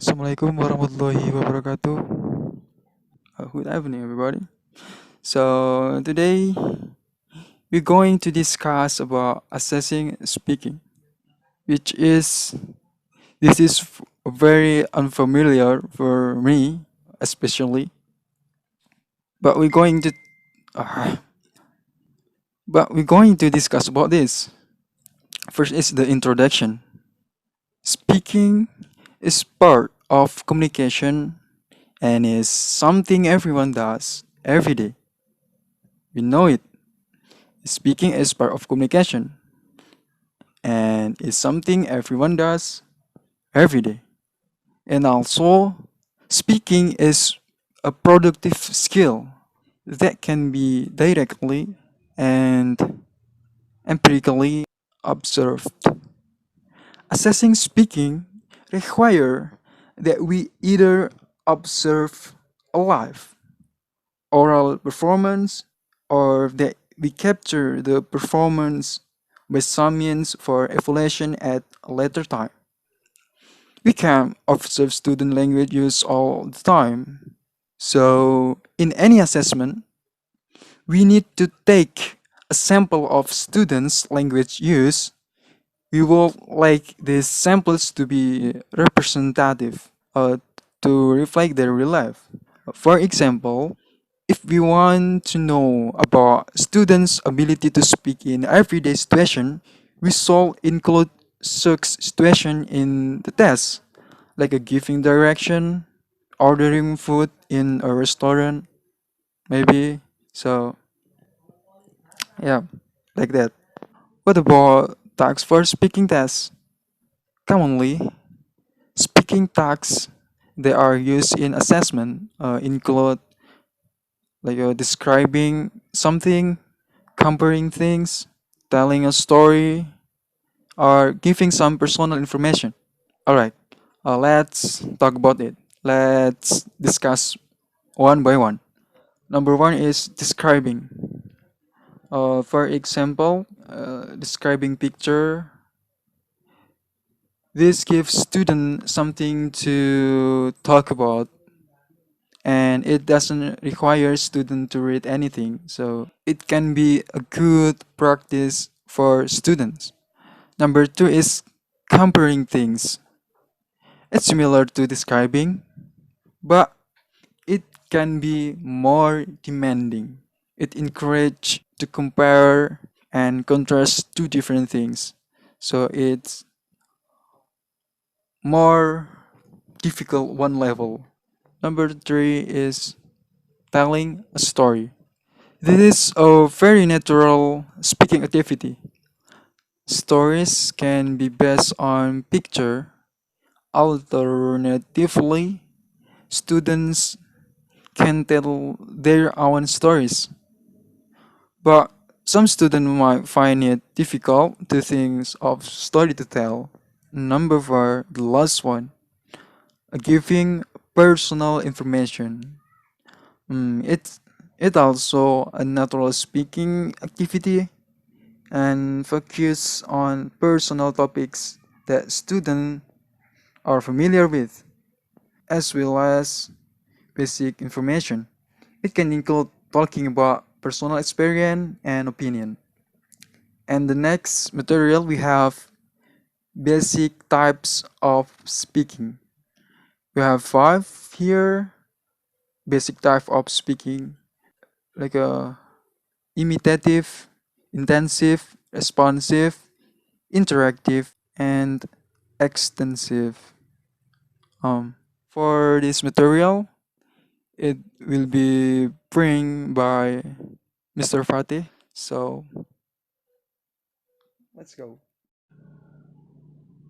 Assalamualaikum warahmatullahi wabarakatuh. Good evening, everybody. So today we're going to discuss about assessing speaking, which is this is very unfamiliar for me, especially. But we're going to uh, discuss about this. First is the introduction. Speaking is part of communication and is something everyone does every day. We know it. Speaking is part of communication and is something everyone does every day. And also, speaking is a productive skill that can be directly and empirically observed. Assessing speaking require that we either observe a live oral performance or that we capture the performance by some means for evaluation at a later time. We can observe student language use all the time. So, in any assessment, we need to take a sample of students' language use. We will like these samples to be representative to reflect their real life. For example, if we want to know about students' ability to speak in everyday situation, we shall include such situation in the test, like a giving direction, ordering food in a restaurant, maybe. So yeah, like that. What about tasks for speaking tests? Commonly, speaking tasks that are used in assessment include like describing something, comparing things, telling a story, or giving some personal information. All right, let's talk about it. Let's discuss one by one. Number one is describing. For example, describing picture. This gives student something to talk about, and it doesn't require student to read anything. So it can be a good practice for students. Number two is comparing things. It's similar to describing, but it can be more demanding. It encourages to compare and contrast two different things. So it's more difficult one level. Number three is telling a story. This is a very natural speaking activity. Stories can be based on picture. Alternatively, students can tell their own stories, but some students might find it difficult to think of story to tell. Number four, the last one, giving personal information. It also a natural speaking activity and focus on personal topics that students are familiar with, as well as basic information. It can include talking about personal experience and opinion. And the next material we have basic types of speaking. We have five here. Basic type of speaking, like a imitative, intensive, responsive, interactive, and extensive. Um, for this material, it will be bring by Mr. Fatih. So let's go.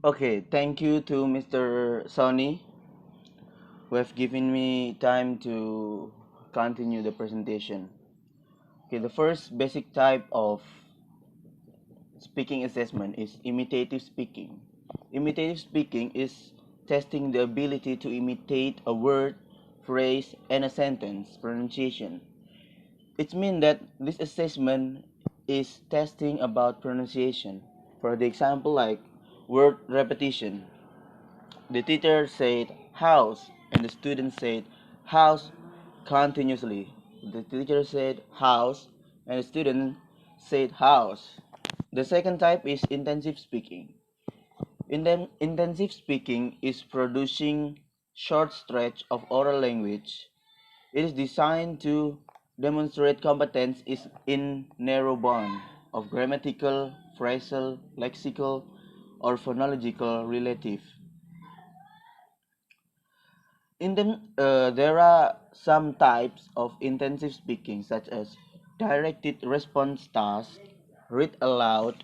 Okay, thank you to Mr. Soni who have given me time to continue the presentation. Okay, the first basic type of speaking assessment is imitative speaking. Imitative speaking is testing the ability to imitate a word, phrase, and a sentence pronunciation. It means that this assessment is testing about pronunciation. For the example, like word repetition. The teacher said house and the student said house continuously. The teacher said house and the student said house. The second type is intensive speaking. Intensive speaking is producing short stretch of oral language. It is designed to demonstrate competence is in narrow bound of grammatical, phrasal, lexical, or phonological relative. There are some types of intensive speaking such as directed response task, read aloud,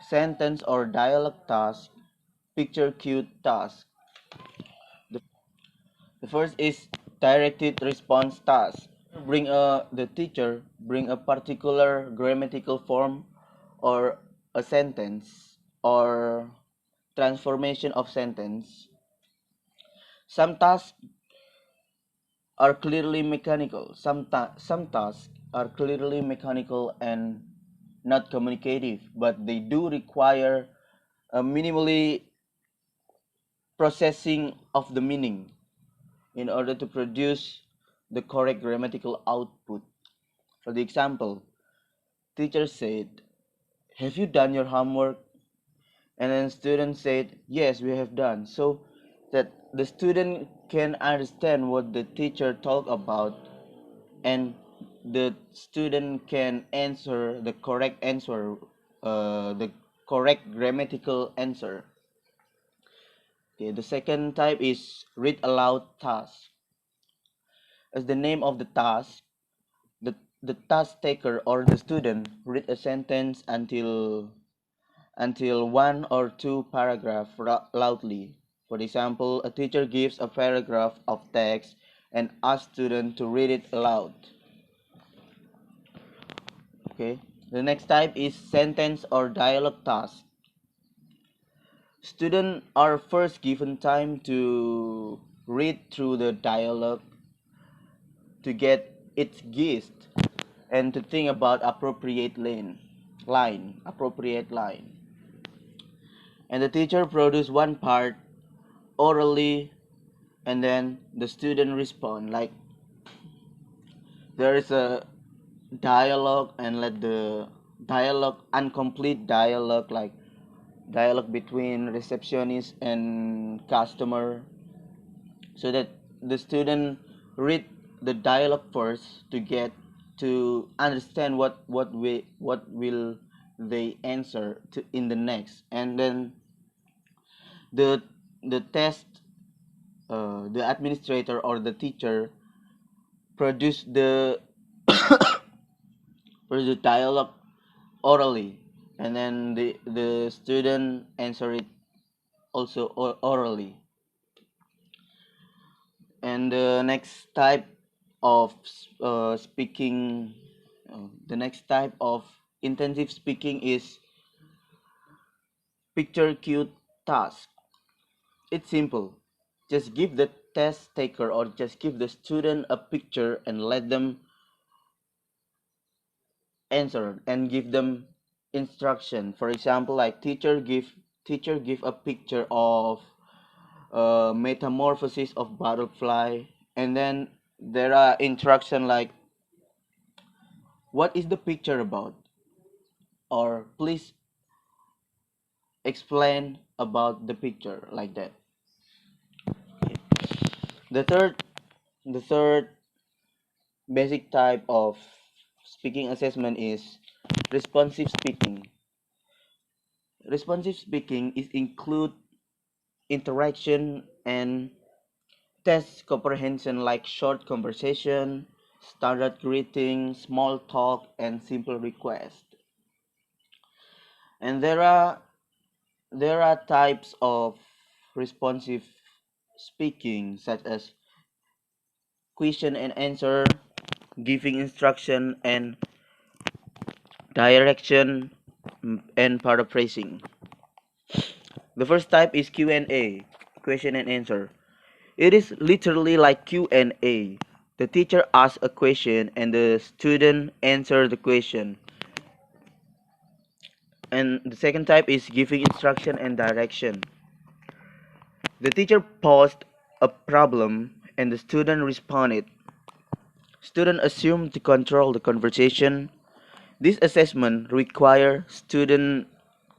sentence or dialogue task, picture cue task. The, the first is directed response task. The teacher bring a particular grammatical form or a sentence or transformation of sentence. Some tasks are clearly mechanical. Some tasks are clearly mechanical and not communicative, but they do require a minimally processing of the meaning in order to produce the correct grammatical output. For the example, teacher said, "Have you done your homework?" And then student said, "Yes, we have done." So that the student can understand what the teacher talked about and the student can answer the correct answer, the correct grammatical answer. Okay, the second type is read aloud task. As the name of the task, the task taker or the student read a sentence until one or two paragraphs loudly. For example, a teacher gives a paragraph of text and asks students to read it aloud. Okay. The next type is sentence or dialogue task. Students are first given time to read through the dialogue to get its gist and to think about appropriate line. And the teacher produce one part orally and then the student respond like there is a dialogue and let the dialogue incomplete dialogue like dialogue between receptionist and customer so that the student read the dialogue first to get to understand what will they answer to in the next and then the the test the administrator or the teacher produce the produce the dialogue orally and then the student answer it also orally. And the next type of intensive speaking is picture cue task. It's simple. Just give the test taker or just give the student a picture and let them answer and give them instruction. For example, like teacher give a picture of metamorphosis of butterfly and then there are instruction like what is the picture about or please explain about the picture like that. Okay. the third the third basic type of speaking assessment is responsive speaking. Responsive speaking is include interaction and test comprehension like short conversation, standard greeting, small talk, and simple request. And there are types of responsive speaking such as question and answer, giving instruction and direction, and paraphrasing. The first type is Q&A, question and answer. It is literally like Q&A. The teacher asks a question and the student answer the question. And the second type is giving instruction and direction. The teacher posed a problem and the student responded. Student assumed to control the conversation. This assessment requires student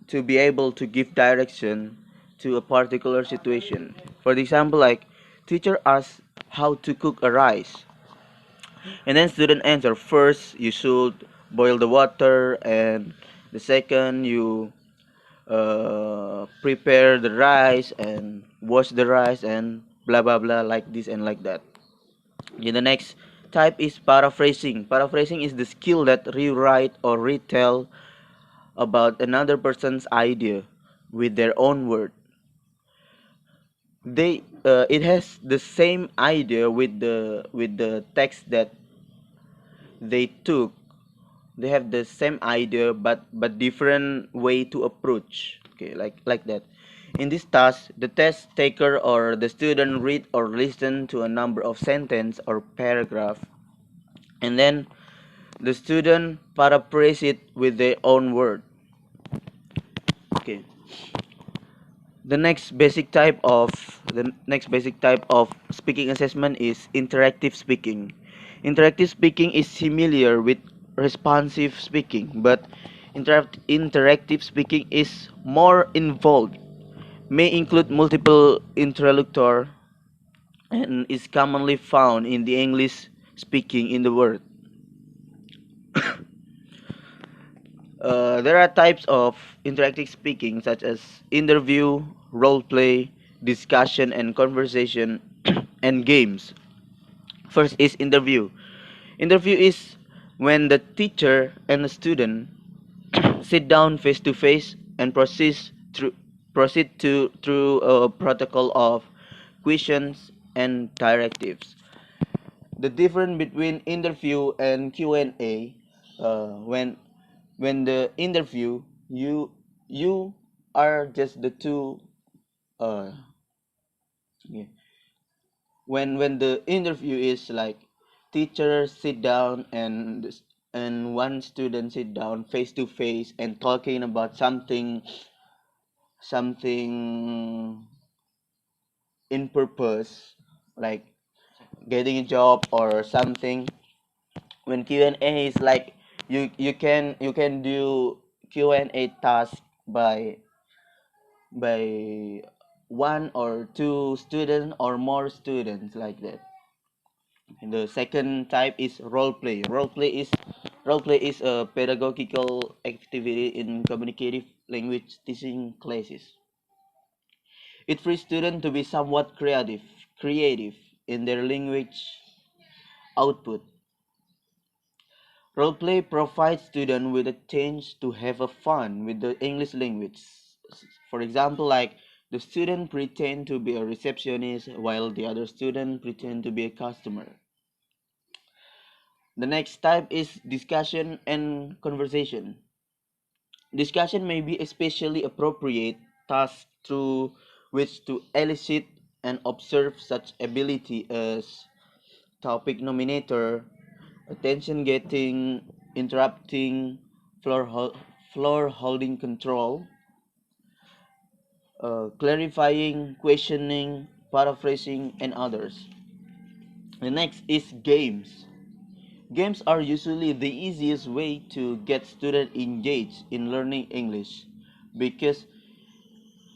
to be able to give direction to a particular situation. For example, like teacher asks how to cook a rice, and then student answer first you should boil the water, and the second you prepare the rice and wash the rice and blah blah blah like this and like that. And the next type is paraphrasing. Paraphrasing is the skill that rewrite or retell about another person's idea with their own word. It has the same idea with the text that they took. They have the same idea but different way to approach. Okay, like that. In this task, the test taker or the student read or listen to a number of sentence or paragraph, and then the student paraphrase it with their own word. Okay. The next basic type of speaking assessment is interactive speaking. Interactive speaking is similar with responsive speaking, but interactive speaking is more involved, may include multiple interlocutor, and is commonly found in the English speaking in the world. There are types of interactive speaking such as interview, role play, discussion and conversation, and games. First is interview. Interview is when the teacher and the student sit down face to face and proceed to through a protocol of questions and directives. The difference between interview and Q&A, when the interview, you are just the two, uh yeah. When the interview is like teacher sit down and one student sit down face to face and talking about something in purpose, like getting a job or something. When Q&A is like you can do Q&A task by one or two students or more students like that. And the second type is role play. Role play is a pedagogical activity in communicative language teaching classes. It frees students to be somewhat creative in their language output. Roleplay provides students with a chance to have a fun with the English language. For example, like the student pretend to be a receptionist while the other student pretend to be a customer. The next type is discussion and conversation. Discussion may be especially appropriate task through which to elicit and observe such ability as topic nominator, attention getting, interrupting, floor holding control, clarifying, questioning, paraphrasing, and others. The next is games. Games are usually the easiest way to get students engaged in learning English because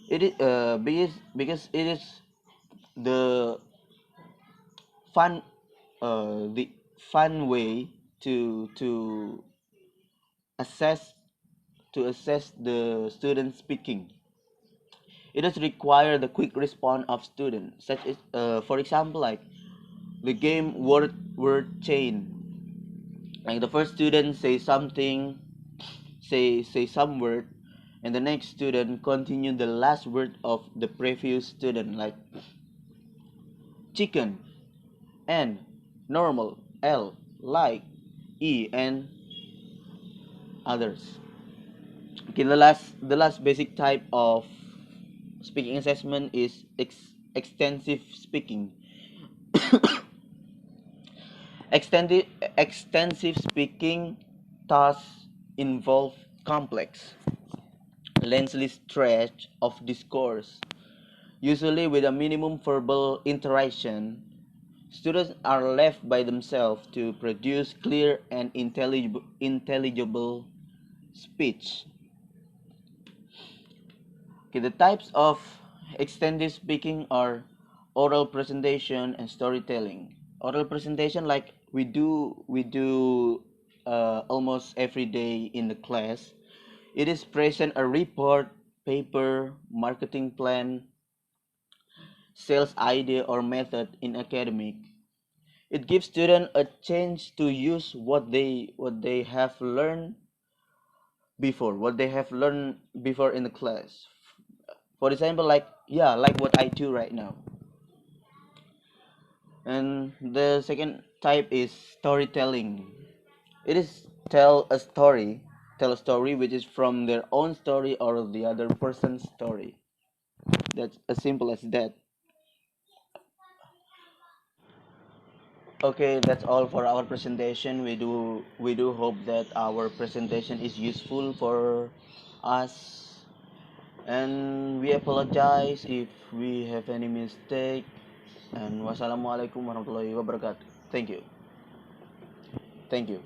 because it is the fun the fun way to assess assess the student speaking. It does require the quick response of students, such as for example like the game word chain. Like the first student say something, say some word, and the next student continue the last word of the previous student, like chicken, and normal, L, like, E, and others. Okay, the last basic type of speaking assessment is extensive speaking. extended Extensive speaking tasks involve complex, lengthy stretch of discourse Usually with a minimum verbal interaction, students are left by themselves to produce clear and intelligible speech. Okay, the types of extended speaking are oral presentation and storytelling. Oral presentation, like we do almost every day in the class. It is present a report, paper, marketing plan, sales idea or method in academic. It gives students a chance to use what they have learned what they have learned before in the class. For example, like what I do right now. And the second type is storytelling. It is tell a story which is from their own story or the other person's story. That's as simple as that. Okay, that's all for our presentation. We do hope that our presentation is useful for us, and we apologize if we have any mistake. And wassalamualaikum warahmatullahi wabarakatuh. Thank you. Thank you.